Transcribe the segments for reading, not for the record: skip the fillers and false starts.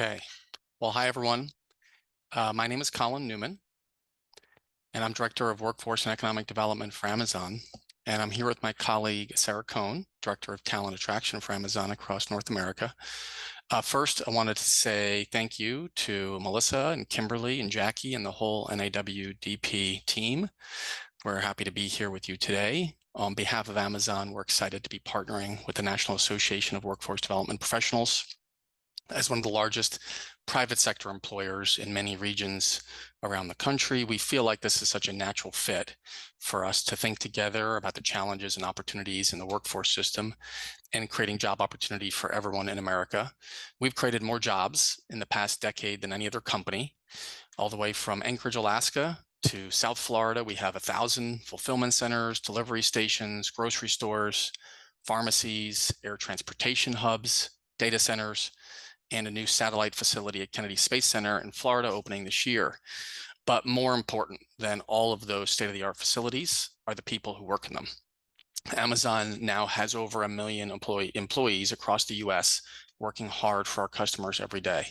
Okay. Well, hi, everyone. My name is Colin Newman, and I'm Director of Workforce and Economic Development for Amazon. And I'm here with my colleague, Sarah Cohn, Director of Talent Attraction for Amazon across North America. First, I wanted to say thank you to Melissa and Kimberly and Jackie and the whole NAWDP team. We're happy to be here with you today. On behalf of Amazon, we're excited to be partnering with the National Association of Workforce Development Professionals as one of the largest private sector employers in many regions around the country. We feel like this is such a natural fit for us to think together about the challenges and opportunities in the workforce system and creating job opportunity for everyone in America. We've created more jobs in the past decade than any other company, all the way from Anchorage, Alaska to South Florida. We have 1,000 fulfillment centers, delivery stations, grocery stores, pharmacies, air transportation hubs, data centers, and a new satellite facility at Kennedy Space Center in Florida opening this year. But more important than all of those state-of-the-art facilities are the people who work in them. Amazon now has over 1 million employees across the US working hard for our customers every day.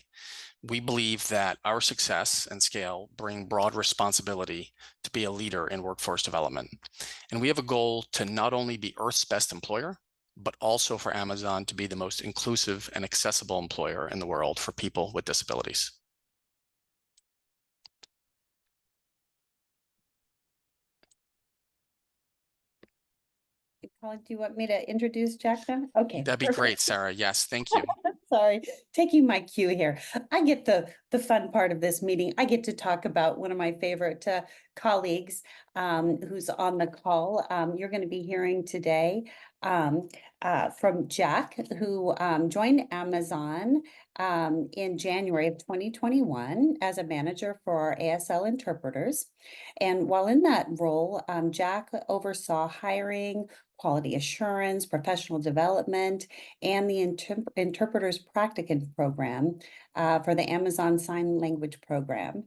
We believe that our success and scale bring broad responsibility to be a leader in workforce development. And we have a goal to not only be Earth's best employer, but also for Amazon to be the most inclusive and accessible employer in the world for people with disabilities. Colin, do you want me to introduce Jack now? Okay. That'd be great, Sarah. Yes, thank you. Sorry, taking my cue here. I get the fun part of this meeting. I get to talk about one of my favorite colleagues who's on the call. You're going to be hearing today from Jack, who joined Amazon in January of 2021 as a manager for our ASL interpreters. And while in that role, Jack oversaw hiring, quality assurance, professional development, and the Interpreters Practicum program for the Amazon Sign Language program.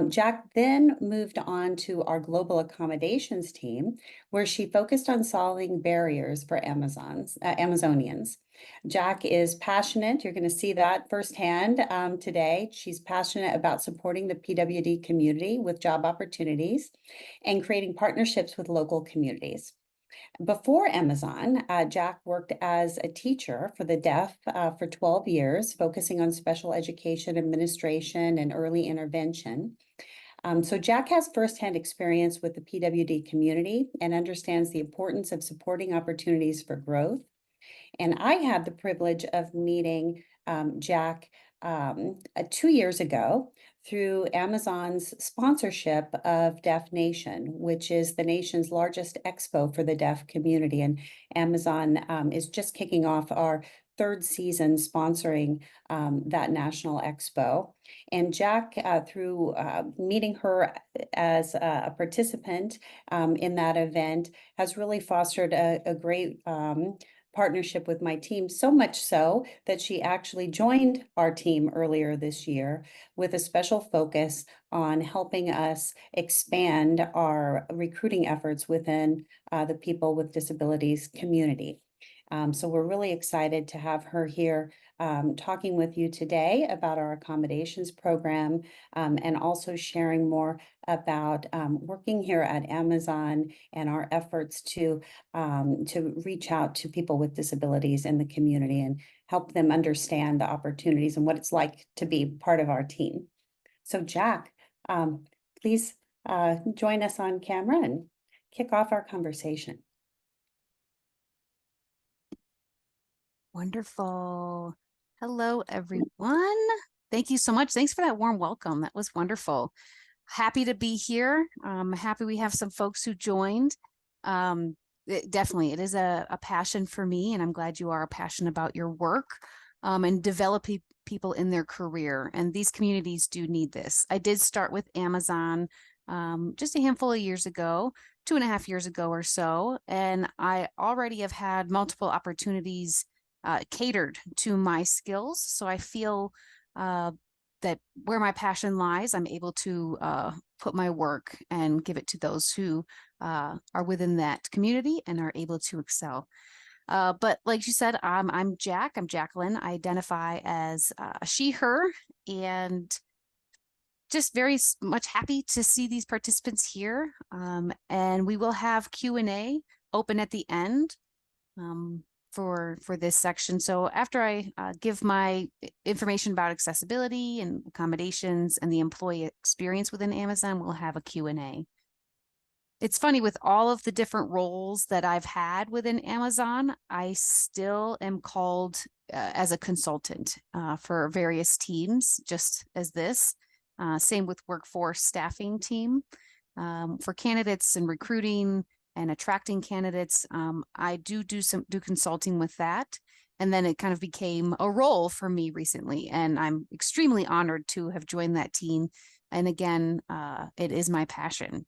Jack then moved on to our global accommodations team, where she focused on solving barriers for Amazonians. Jack is passionate. You're going to see that firsthand today. She's passionate about supporting the PWD community with job opportunities and creating partnerships with local communities. Before Amazon, Jack worked as a teacher for the deaf for 12 years, focusing on special education administration and early intervention. So Jack has firsthand experience with the PWD community and understands the importance of supporting opportunities for growth. And I had the privilege of meeting Jack 2 years ago through Amazon's sponsorship of Deaf Nation, which is the nation's largest expo for the deaf community. And Amazon is just kicking off our third season sponsoring that national expo. And Jack, through meeting her as a participant in that event, has really fostered a great partnership with my team, so much so that she actually joined our team earlier this year with a special focus on helping us expand our recruiting efforts within the people with disabilities community. So we're really excited to have her here talking with you today about our accommodations program and also sharing more about working here at Amazon and our efforts to reach out to people with disabilities in the community and help them understand the opportunities and what it's like to be part of our team. So Jack, please join us on camera and kick off our conversation. Wonderful. Hello, everyone. Thank you so much. Thanks for that warm welcome. That was wonderful. Happy to be here. Happy we have some folks who joined. Definitely, it is a passion for me, and I'm glad you are passionate about your work and developing people in their career. And these communities do need this. I did start with Amazon just a handful of years ago, 2.5 years ago or so, and I already have had multiple opportunities catered to my skills. So I feel that where my passion lies, I'm able to put my work and give it to those who are within that community and are able to excel. But like you said, I'm Jack. I'm Jacqueline. I identify as a she, her, and just very much happy to see these participants here. And we will have Q&A open at the end for this section. So after I give my information about accessibility and accommodations and the employee experience within Amazon, we'll have a Q&A. It's funny, with all of the different roles that I've had within Amazon, I still am called as a consultant for various teams, just as this. Same with workforce staffing team. For candidates and recruiting and attracting candidates, I do consulting with that. And then it kind of became a role for me recently, and I'm extremely honored to have joined that team. And again, it is my passion.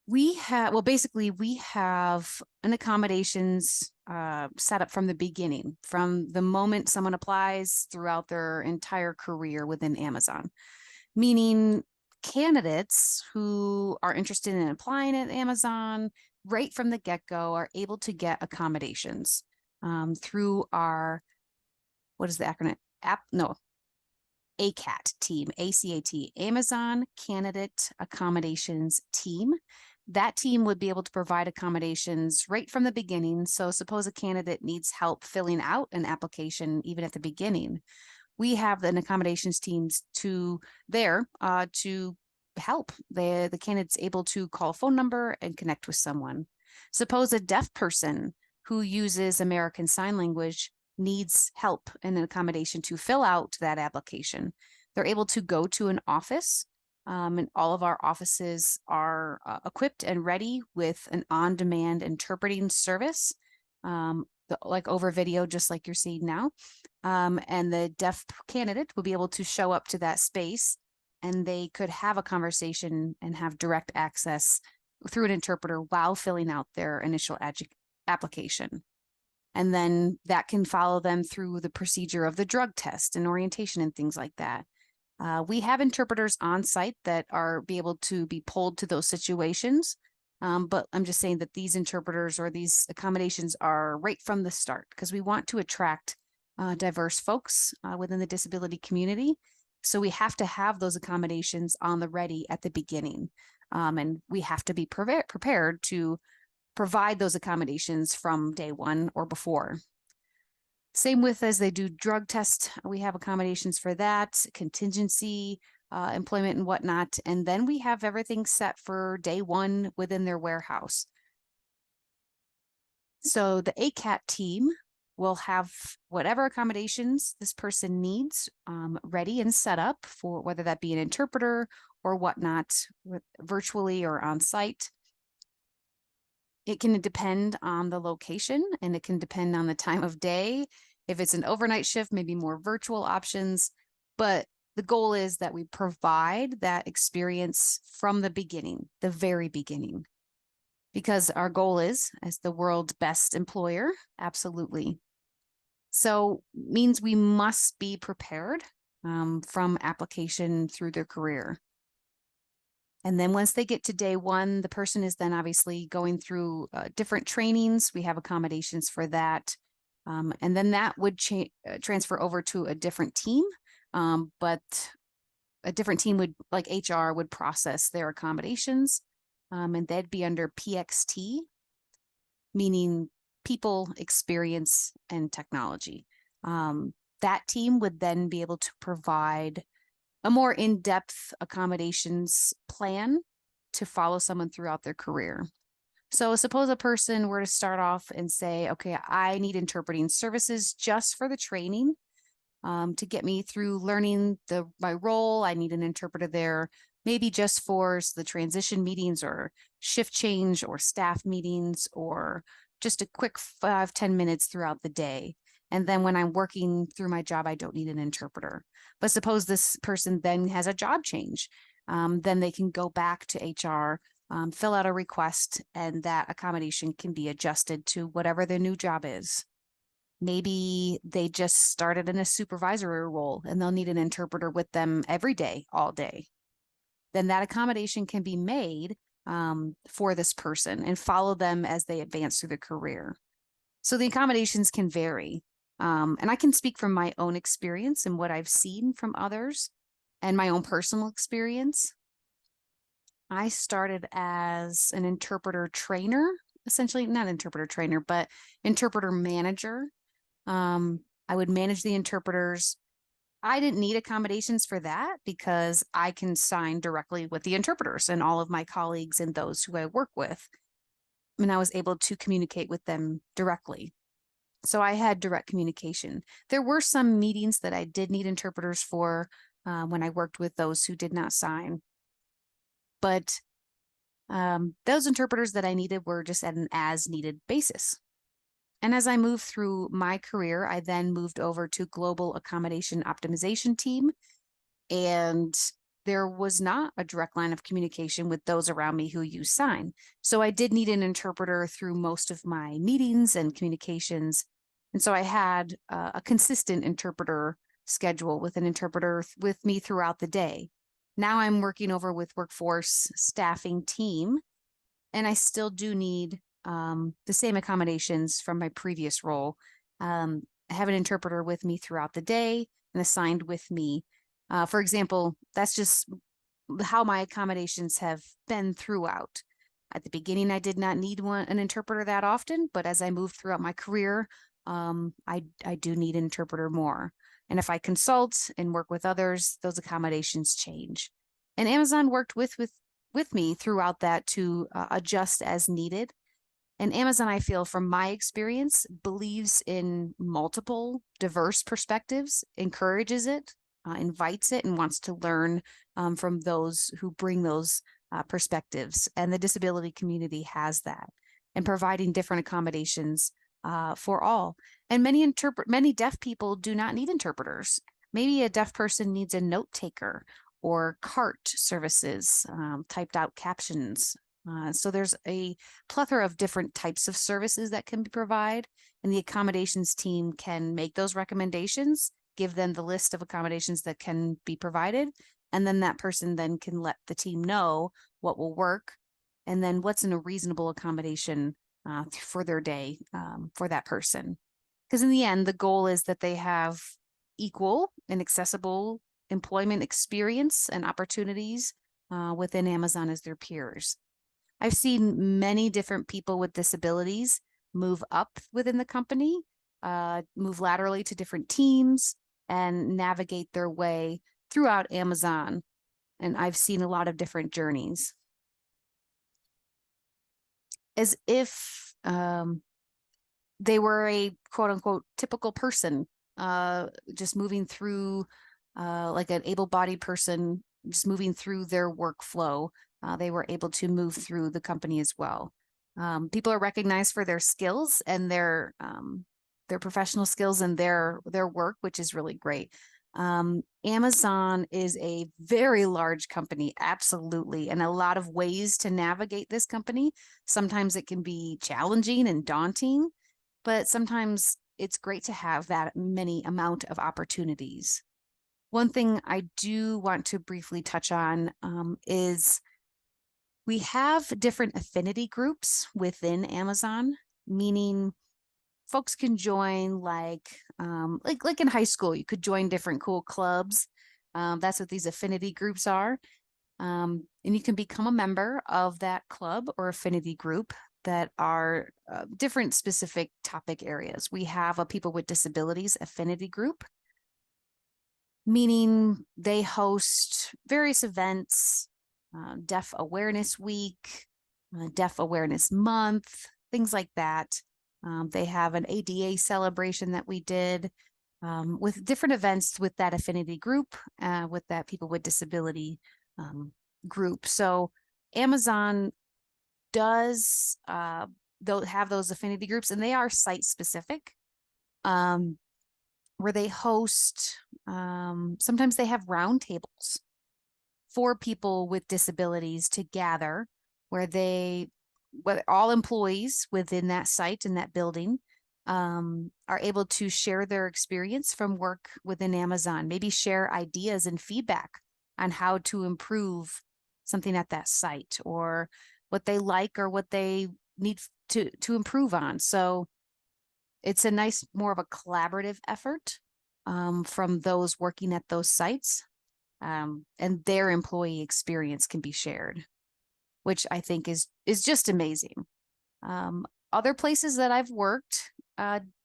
We have an accommodations set up from the beginning, from the moment someone applies throughout their entire career within Amazon, meaning candidates who are interested in applying at Amazon right from the get-go are able to get accommodations through our, what is the acronym? ACAT team, ACAT, Amazon Candidate Accommodations Team. That team would be able to provide accommodations right from the beginning. So suppose a candidate needs help filling out an application, even at the beginning, we have an accommodations teams to help. The candidate's able to call a phone number and connect with someone. Suppose a deaf person who uses American Sign Language needs help and an accommodation to fill out that application. They're able to go to an office, and all of our offices are equipped and ready with an on-demand interpreting service, like over video, just like you're seeing now. And the deaf candidate will be able to show up to that space, and they could have a conversation and have direct access through an interpreter while filling out their initial application. And then that can follow them through the procedure of the drug test and orientation and things like that. We have interpreters on site that are able to be pulled to those situations. But I'm just saying that these interpreters or these accommodations are right from the start, because we want to attract diverse folks within the disability community. So we have to have those accommodations on the ready at the beginning. And we have to be prepared to provide those accommodations from day one or before. Same with as they do drug test, we have accommodations for that, contingency, employment and whatnot. And then we have everything set for day one within their warehouse. So the ACAT team will have whatever accommodations this person needs ready and set up for, whether that be an interpreter or whatnot, virtually or on site. It can depend on the location, and it can depend on the time of day. If it's an overnight shift, maybe more virtual options. But the goal is that we provide that experience from the beginning, the very beginning, because our goal is as the world's best employer. Absolutely. So means we must be prepared from application through their career. And then once they get to day one, the person is then obviously going through different trainings. We have accommodations for that. And then that would transfer over to a different team. But a different team would, like HR, would process their accommodations. And they'd be under PXT, meaning people, experience, and technology. That team would then be able to provide a more in-depth accommodations plan to follow someone throughout their career. So suppose a person were to start off and say, okay, I need interpreting services just for the training to get me through learning my role. I need an interpreter there, maybe just for the transition meetings or shift change or staff meetings, or just a quick 5-10 minutes throughout the day. And then when I'm working through my job, I don't need an interpreter. But suppose this person then has a job change. Then they can go back to HR, fill out a request, and that accommodation can be adjusted to whatever their new job is. Maybe they just started in a supervisory role and they'll need an interpreter with them every day, all day. Then that accommodation can be made for this person and follow them as they advance through their career. So the accommodations can vary. And I can speak from my own experience and what I've seen from others and my own personal experience. I started as an interpreter trainer, essentially not interpreter trainer, but interpreter manager. I would manage the interpreters. I didn't need accommodations for that because I can sign directly with the interpreters and all of my colleagues and those who I work with. And I was able to communicate with them directly. So I had direct communication. There were some meetings that I did need interpreters for when I worked with those who did not sign. But those interpreters that I needed were just at an as needed basis. And as I moved through my career, I then moved over to Global Accommodation Optimization Team. And there was not a direct line of communication with those around me who use sign. So I did need an interpreter through most of my meetings and communications. And so I had a consistent interpreter schedule with an interpreter with me throughout the day. Now I'm working over with workforce staffing team, and I still do need the same accommodations from my previous role. I have an interpreter with me throughout the day and assigned with me. For example, that's just how my accommodations have been throughout. At the beginning, I did not need an interpreter that often, but as I moved throughout my career, I do need an interpreter more. And if I consult and work with others, those accommodations change. And Amazon worked with me throughout that to adjust as needed. And Amazon, I feel from my experience, believes in multiple diverse perspectives, encourages it, invites it, and wants to learn from those who bring those perspectives. And the disability community has that, and providing different accommodations for all. And many deaf people do not need interpreters. Maybe a deaf person needs a note taker or CART services, typed out captions. So there's a plethora of different types of services that can be provided, and the accommodations team can make those recommendations, give them the list of accommodations that can be provided, and then that person then can let the team know what will work and then what's in a reasonable accommodation for their day for that person. Because in the end, the goal is that they have equal and accessible employment experience and opportunities within Amazon as their peers. I've seen many different people with disabilities move up within the company, move laterally to different teams, and navigate their way throughout Amazon. And I've seen a lot of different journeys. As if they were a quote unquote typical person, just moving through like an able-bodied person, just moving through their workflow. They were able to move through the company as well. People are recognized for their skills and their professional skills and their work, which is really great. Amazon is a very large company, absolutely, and a lot of ways to navigate this company. Sometimes it can be challenging and daunting, but sometimes it's great to have that many amount of opportunities. One thing I do want to briefly touch on is we have different affinity groups within Amazon, meaning folks can join like in high school, you could join different cool clubs. That's what these affinity groups are. And you can become a member of that club or affinity group that are different specific topic areas. We have a people with disabilities affinity group, meaning they host various events, Deaf Awareness Week, Deaf Awareness Month, things like that. They have an ADA celebration that we did with different events with that affinity group, with that people with disability group. So Amazon does have those affinity groups, and they are site specific, where they host, sometimes they have roundtables for people with disabilities to gather, where all employees within that site and that building are able to share their experience from work within Amazon, maybe share ideas and feedback on how to improve something at that site, or what they like or what they need to improve on. So it's a nice, more of a collaborative effort from those working at those sites, and their employee experience can be shared, which I think is just amazing. Other places that I've worked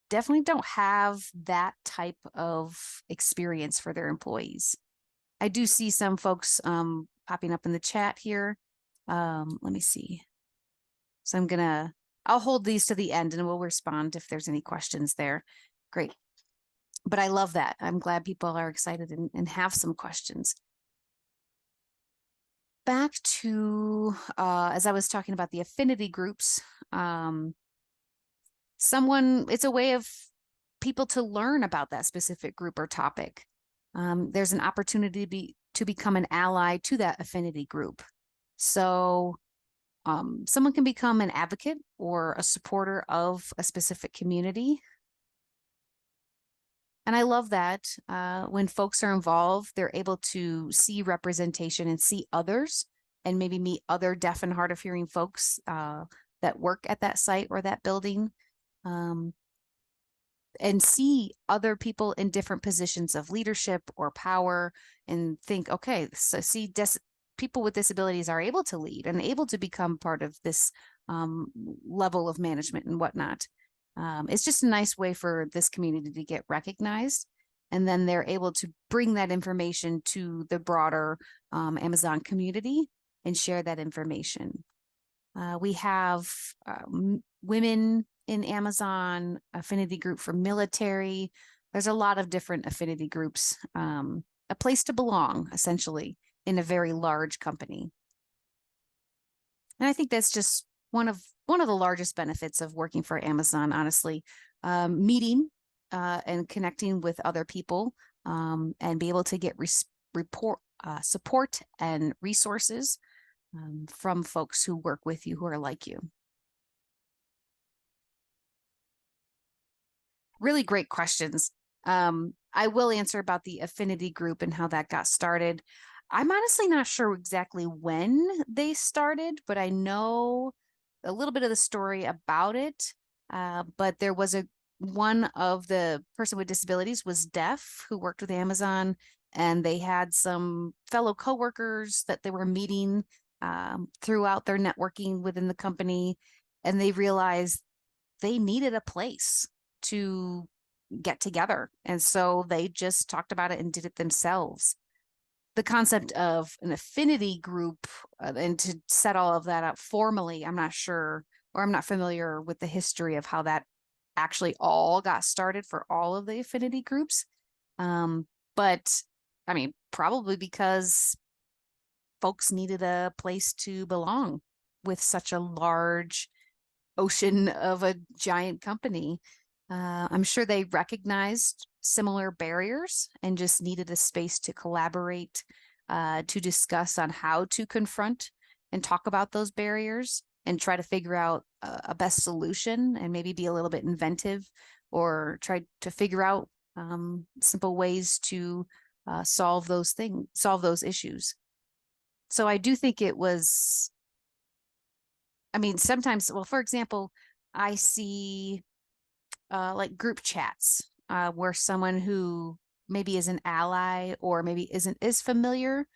definitely don't have that type of experience for their employees. I do see some folks popping up in the chat here. Let me see. So I'll hold these to the end and we'll respond if there's any questions there. Great. But I love that. I'm glad people are excited and have some questions. Back to, as I was talking about the affinity groups, it's a way of people to learn about that specific group or topic. There's an opportunity to become an ally to that affinity group. So someone can become an advocate or a supporter of a specific community. And I love that when folks are involved, they're able to see representation and see others, and maybe meet other deaf and hard of hearing folks that work at that site or that building, and see other people in different positions of leadership or power, and think, okay, so see, people with disabilities are able to lead and able to become part of this level of management and whatnot. It's just a nice way for this community to get recognized, and then they're able to bring that information to the broader Amazon community and share that information. We have women in Amazon, affinity group for military. There's a lot of different affinity groups, a place to belong, essentially, in a very large company. And I think that's just one of the largest benefits of working for Amazon, honestly. Meeting and connecting with other people, and be able to get support and resources from folks who work with you, who are like you. Really great questions. I will answer about the affinity group and how that got started. I'm honestly not sure exactly when they started, but I know a little bit of the story about it. But there was one of the person with disabilities was deaf, who worked with Amazon, and they had some fellow coworkers that they were meeting throughout their networking within the company, and they realized they needed a place to get together. And so they just talked about it and did it themselves. The concept of an affinity group and to set all of that up formally, I'm not sure, or I'm not familiar with the history of how that actually all got started for all of the affinity groups. But I mean, probably because folks needed a place to belong with such a large ocean of a giant company. I'm sure they recognized similar barriers and just needed a space to collaborate, to discuss on how to confront and talk about those barriers and try to figure out a best solution, and maybe be a little bit inventive, or try to figure out simple ways to solve those issues. So I do think it was, I mean, sometimes, well, for example, I see like group chats where someone who maybe is an ally or maybe isn't as familiar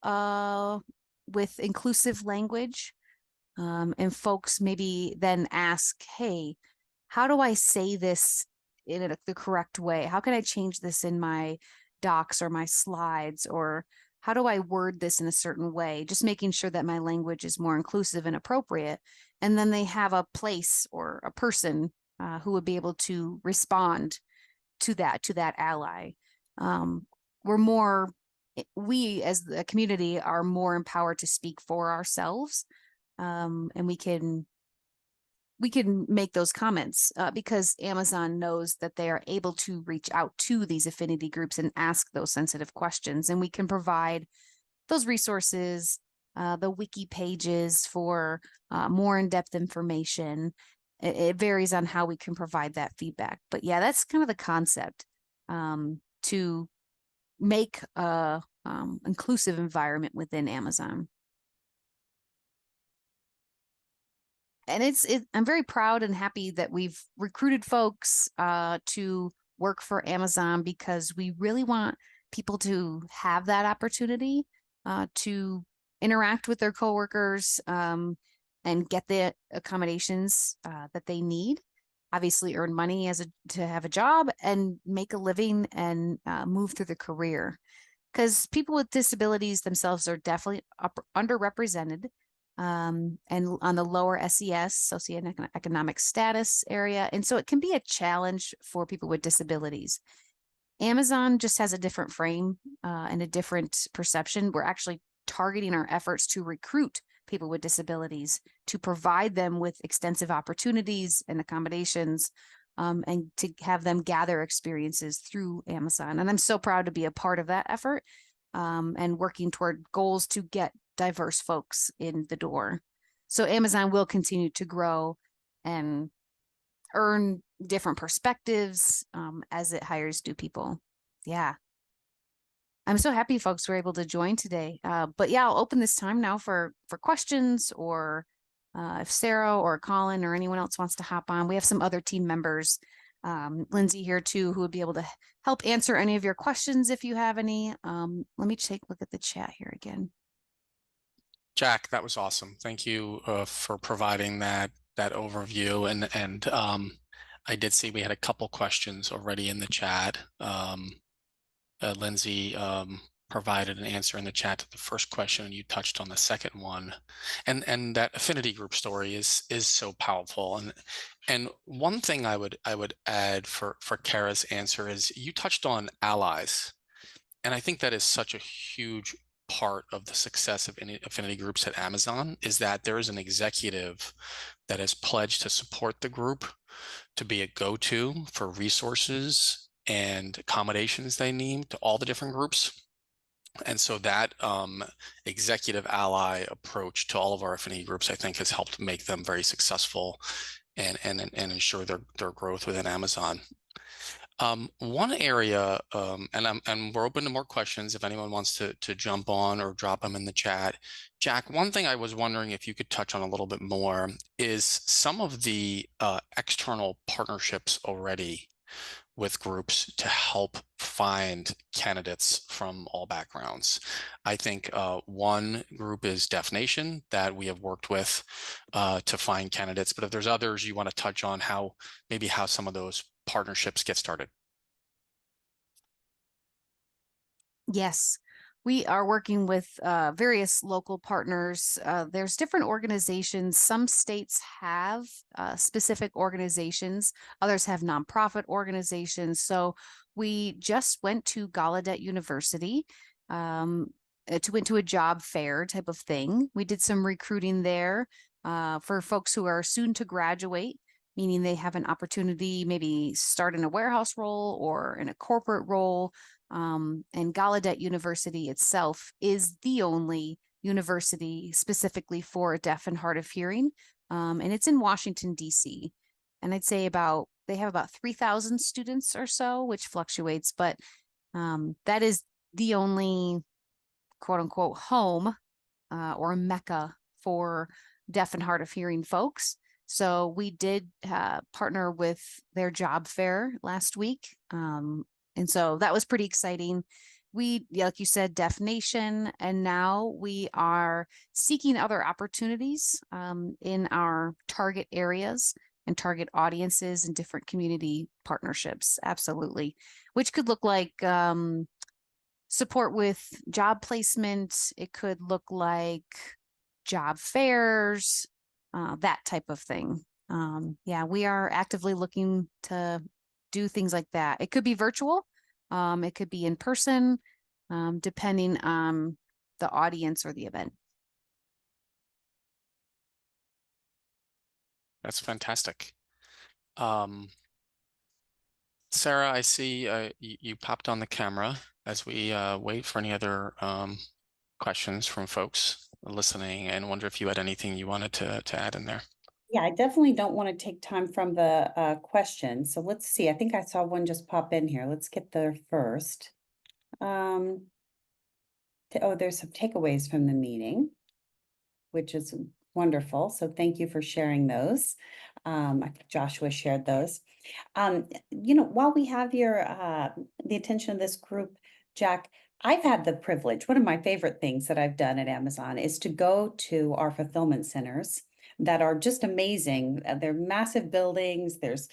with inclusive language, and folks maybe then ask, hey, how do I say this in the correct way? How can I change this in my docs or my slides? Or how do I word this in a certain way? Just making sure that my language is more inclusive and appropriate. And then they have a place or a person who would be able to respond to that ally. We as the community are more empowered to speak for ourselves, and we can make those comments because Amazon knows that they are able to reach out to these affinity groups and ask those sensitive questions, and we can provide those resources, the wiki pages for more in-depth information. It varies on how we can provide that feedback. But yeah, that's kind of the concept, to make a inclusive environment within Amazon. I'm very proud and happy that we've recruited folks to work for Amazon, because we really want people to have that opportunity to interact with their coworkers and get the accommodations that they need. Obviously, earn money to have a job and make a living and move through the career. Because people with disabilities themselves are definitely underrepresented. And on the lower SES, socioeconomic status area. And so it can be a challenge for people with disabilities. Amazon just has a different frame and a different perception. We're actually targeting our efforts to recruit people with disabilities, to provide them with extensive opportunities and accommodations, and to have them gather experiences through Amazon. And I'm so proud to be a part of that effort and working toward goals to get diverse folks in the door. So Amazon will continue to grow and earn different perspectives as it hires new people. Yeah. I'm so happy folks were able to join today. But yeah, I'll open this time now for questions, or if Sarah or Colin or anyone else wants to hop on. We have some other team members, Lindsay here too, who would be able to help answer any of your questions if you have any. Let me take a look at the chat here again. Jack, that was awesome. Thank you for providing that overview. And I did see we had a couple questions already in the chat. Lindsay provided an answer in the chat to the first question, and you touched on the second one. And that affinity group story is so powerful. And one thing I would add for Kara's answer is you touched on allies. And I think that is such a huge part of the success of affinity groups at Amazon, is that there is an executive that has pledged to support the group, to be a go-to for resources and accommodations they need to all the different groups. And so that executive ally approach to all of our affinity groups, I think, has helped make them very successful and ensure their growth within Amazon. One area, and we're open to more questions if anyone wants to jump on or drop them in the chat. Jack, one thing I was wondering if you could touch on a little bit more is some of the external partnerships already with groups to help find candidates from all backgrounds. I think one group is Deaf Nation that we have worked with to find candidates, but if there's others you want to touch on, how some of those partnerships get started. Yes, we are working with various local partners. There's different organizations. Some states have specific organizations, others have nonprofit organizations. So we just went to Gallaudet University to went to a job fair type of thing. We did some recruiting there for folks who are soon to graduate, meaning they have an opportunity, maybe start in a warehouse role or in a corporate role. And Gallaudet University itself is the only university specifically for deaf and hard of hearing. And it's in Washington, D.C. And I'd say they have about 3,000 students or so, which fluctuates, but that is the only quote unquote home or mecca for deaf and hard of hearing folks. So we did partner with their job fair last week. And so that was pretty exciting. We, like you said, Deaf Nation, and now we are seeking other opportunities in our target areas and target audiences and different community partnerships. Absolutely. Which could look like support with job placement. It could look like job fairs, that type of thing. Yeah, we are actively looking to do things like that. It could be virtual. It could be in person, depending on the audience or the event. That's fantastic. Sarah, I see you popped on the camera as we wait for any other questions from folks listening, and wonder if you had anything you wanted to add in there. Yeah, I definitely don't want to take time from the question. So let's see. I think I saw one just pop in here. Let's get there first. Oh, there's some takeaways from the meeting, which is Wonderful. So thank you for sharing those. I think Joshua shared those. While we have the attention of this group, Jack, I've had the privilege, one of my favorite things that I've done at Amazon is to go to our fulfillment centers that are just amazing. They're massive buildings. There's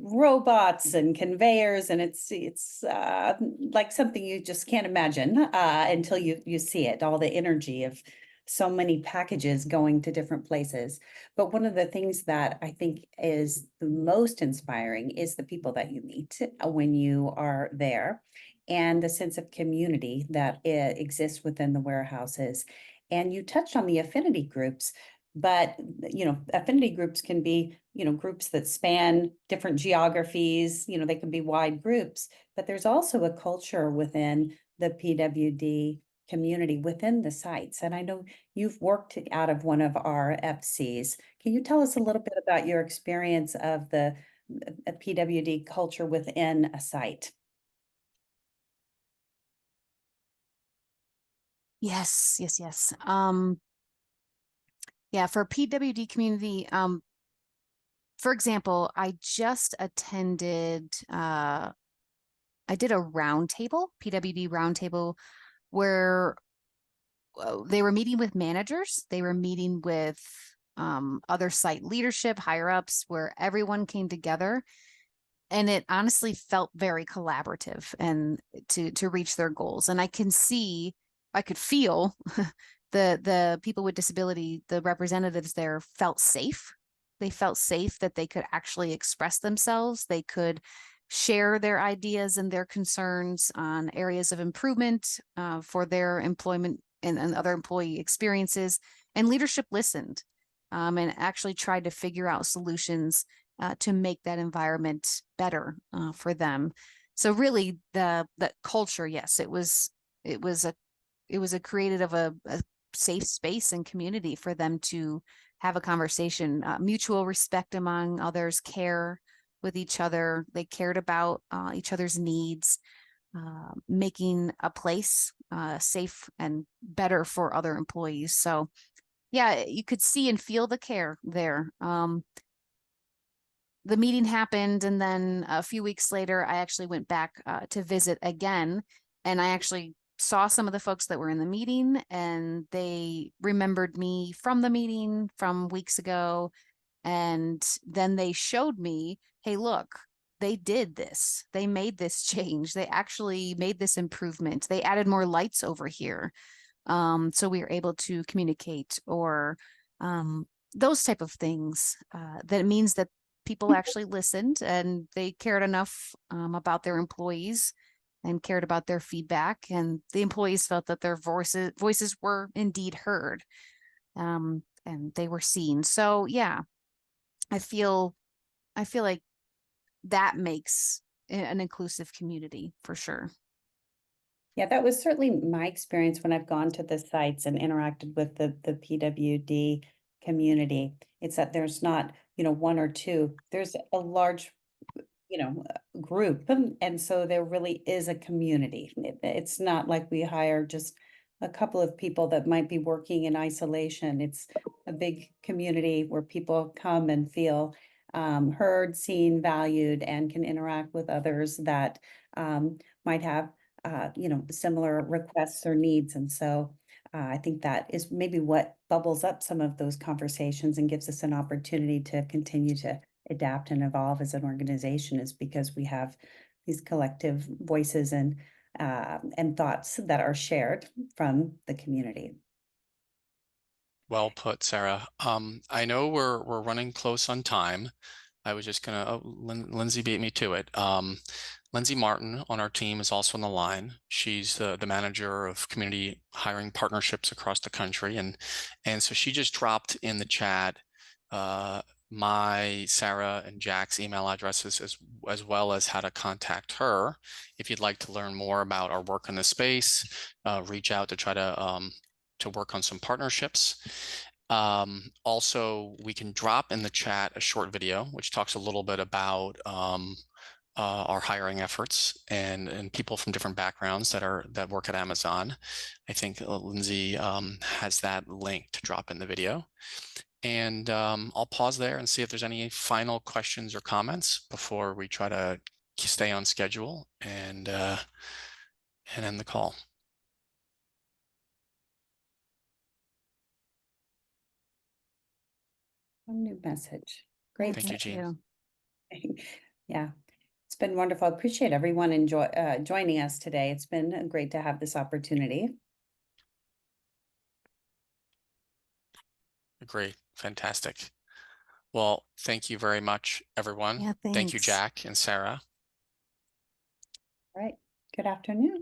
robots and conveyors, and it's like something you just can't imagine until you see it, all the energy of so many packages going to different places. But one of the things that I think is the most inspiring is the people that you meet when you are there, and the sense of community that exists within the warehouses. And you touched on the affinity groups, but affinity groups can be, groups that span different geographies, they can be wide groups, but there's also a culture within the PWD community within the sites. And I know you've worked out of one of our FCs. Can you tell us a little bit about your experience of the PWD culture within a site? Yes, yes, yes. Yeah, for PWD community, for example, I just attended, I did a roundtable, PWD roundtable, where they were meeting with managers, they were meeting with other site leadership, higher ups, where everyone came together. And it honestly felt very collaborative and to reach their goals. And I could feel the people with disability, the representatives there felt safe. They felt safe that they could actually express themselves. They could share their ideas and their concerns on areas of improvement for their employment and other employee experiences. And leadership listened and actually tried to figure out solutions to make that environment better for them. So really, the culture, yes, it was a created of a safe space and community for them to have a conversation, mutual respect among others, care with each other. They cared about each other's needs, making a place safe and better for other employees. So yeah, you could see and feel the care there. The meeting happened, and then a few weeks later, I actually went back to visit again, and I actually saw some of the folks that were in the meeting, and they remembered me from the meeting from weeks ago. And then they showed me, hey, look, they did this. They made this change. They actually made this improvement. They added more lights over here. So we were able to communicate, or those type of things. That means that people actually listened and they cared enough about their employees and cared about their feedback, and the employees felt that their voices were indeed heard, and they were seen. So yeah, I feel like that makes an inclusive community for sure. Yeah, that was certainly my experience when I've gone to the sites and interacted with the PWD community. It's that there's not, one or two, there's a large, group. And so there really is a community. It's not like we hire just a couple of people that might be working in isolation. It's a big community where people come and feel heard, seen, valued, and can interact with others that might have similar requests or needs. And so I think that is maybe what bubbles up some of those conversations and gives us an opportunity to continue to adapt and evolve as an organization, is because we have these collective voices and thoughts that are shared from the community. Well put, Sarah. I know we're running close on time. I was just gonna, oh, Lindsay beat me to it. Lindsay Martin on our team is also on the line. She's the manager of community hiring partnerships across the country. And so she just dropped in the chat my, Sarah, and Jack's email addresses, as well as how to contact her. If you'd like to learn more about our work in the space, reach out to try to work on some partnerships. Also, we can drop in the chat a short video, which talks a little bit about our hiring efforts and people from different backgrounds that work at Amazon. I think Lindsay has that link to drop in the video. And I'll pause there and see if there's any final questions or comments before we try to stay on schedule and end the call. A new message. Great. Thank you, Jean. Yeah, it's been wonderful. I appreciate everyone joining us today. It's been great to have this opportunity. Great, fantastic. Well, thank you very much, everyone. Yeah, Thank you, thanks. Jack and Sarah. All right. Good afternoon.